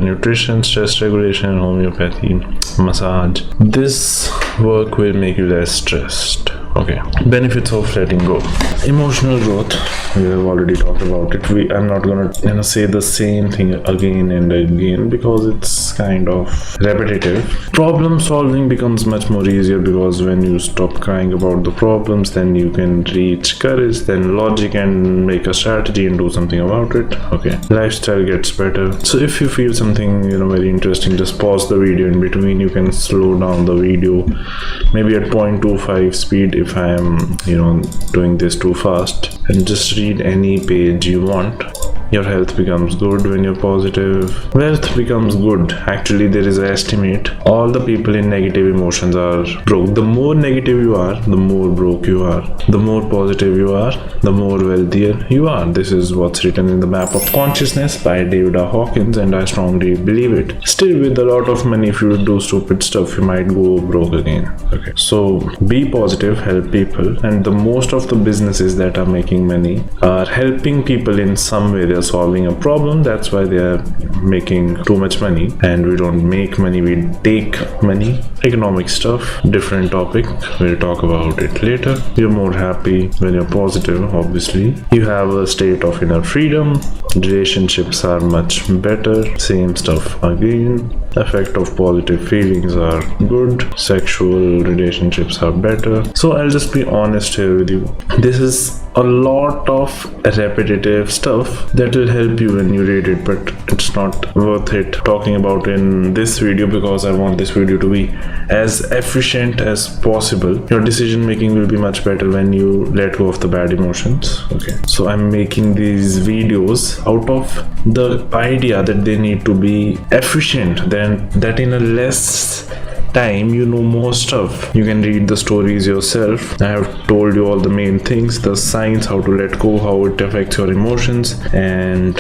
nutrition, stress regulation, homeopathy, massage. This work will make you less stressed. Okay, benefits of letting go. Emotional growth, we have already talked about it. I'm not gonna say the same thing again and again because it's kind of repetitive. Problem solving becomes much more easier because when you stop crying about the problems, then you can reach courage, then logic, and make a strategy and do something about it. Okay, lifestyle gets better. So if you feel something very interesting, just pause the video in between. You can slow down the video maybe at 0.25 speed if I am doing this too fast, and just read any page you want. Your health becomes good when you're positive. Wealth becomes good. Actually, there is an estimate. All the people in negative emotions are broke. The more negative you are, the more broke you are. The more positive you are, the more wealthier you are. This is what's written in the Map of Consciousness by David Hawkins, and I strongly believe it. Still, with a lot of money, if you do stupid stuff, you might go broke again. Okay, so be positive, help people, and the most of the businesses that are making money are helping people in some way. They're are solving a problem. That's why they are making too much money. And we don't make money, we take money. Economic stuff, different topic, we'll talk about it later. You're more happy when you're positive, obviously. You have a state of inner freedom. Relationships are much better. Same stuff again. Effect of positive feelings are good. Sexual relationships are better. So I'll just be honest here with you. This is a lot of repetitive stuff that will help you when you read it, but it's not worth it talking about in this video, because I want this video to be as efficient as possible. Your decision making will be much better when you let go of the bad emotions. Okay, so I'm making these videos out of the idea that they need to be efficient, then that in a less time you know more stuff. You can read the stories yourself. I have told you all the main things, the signs, how to let go, how it affects your emotions, and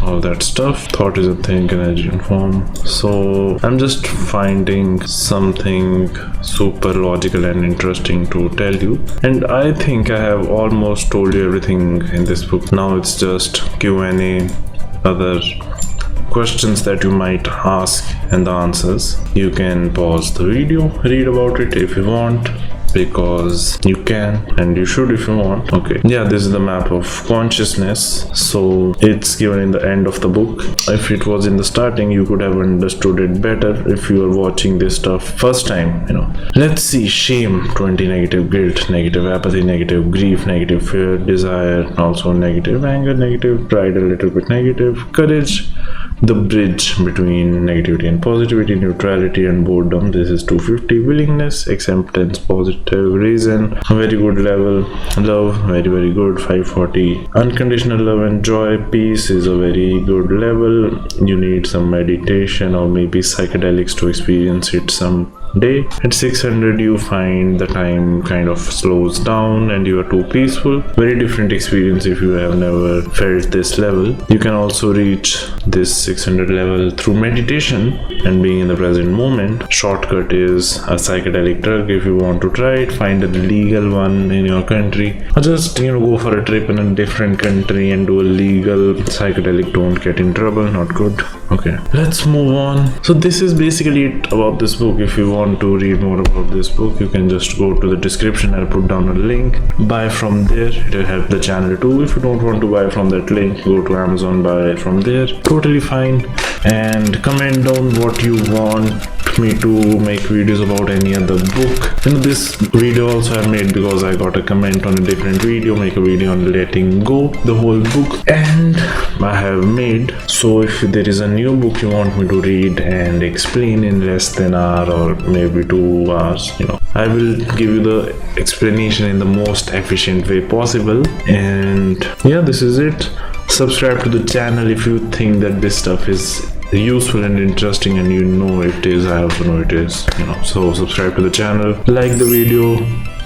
all that stuff. Thought is a thing, energy and form. So I'm just finding something super logical and interesting to tell you, and I think I have almost told you everything in this book. Now it's just Q&A, other questions that you might ask and the answers. You can pause the video, read about it if you want, because you can and you should if you want. Okay, yeah, this is the map of consciousness. So it's given in the end of the book. If it was in the starting, you could have understood it better if you are watching this stuff first time, you know. Let's see. Shame, 20 negative, guilt, negative apathy, negative grief, negative fear, desire, also negative anger, negative pride, a little bit negative courage, the bridge between negativity and positivity, neutrality and boredom. This is 250. Willingness, acceptance, positive reason, a very good level. Love, very good, 540. Unconditional love and joy, peace is a very good level. You need some meditation or maybe psychedelics to experience it some day. At 600 you find the time kind of slows down and you are too peaceful. Very different experience if you have never felt this level. You can also reach this 600 level through meditation and being in the present moment. Shortcut is a psychedelic drug. If you want to try it, find a legal one in your country, or just go for a trip in a different country and do a legal psychedelic. Don't get in trouble, not good. Okay, let's move on. So this is basically it about this book. If you want to read more about this book, you can just go to the description. I'll put down a link, buy from there. It will help the channel too. If you don't want to buy from that link, go to Amazon, buy from there, totally fine. And comment down what you want me to make videos about any other book. This video also I made because I got a comment on a different video. Make a video on letting go, the whole book, and I have made. So if there is a new book you want me to read and explain in less than an hour or maybe 2 hours, I will give you the explanation in the most efficient way possible. And yeah, this is it. Subscribe to the channel if you think that this stuff is useful and interesting, and it is. I also know it is, so subscribe to the channel, like the video,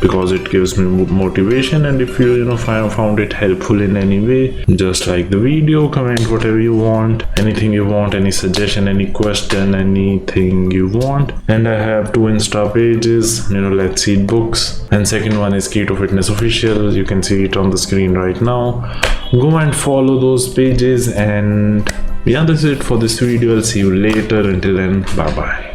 because it gives me motivation. And if you found it helpful in any way, just like the video, comment whatever you want, anything you want, any suggestion, any question, anything you want. And I have 2 Insta pages, Let's Eat Books, and second one is Keto Fitness Official. You can see it on the screen right now. Go and follow those pages. And yeah, that's it for this video. I'll see you later. Until then, bye bye.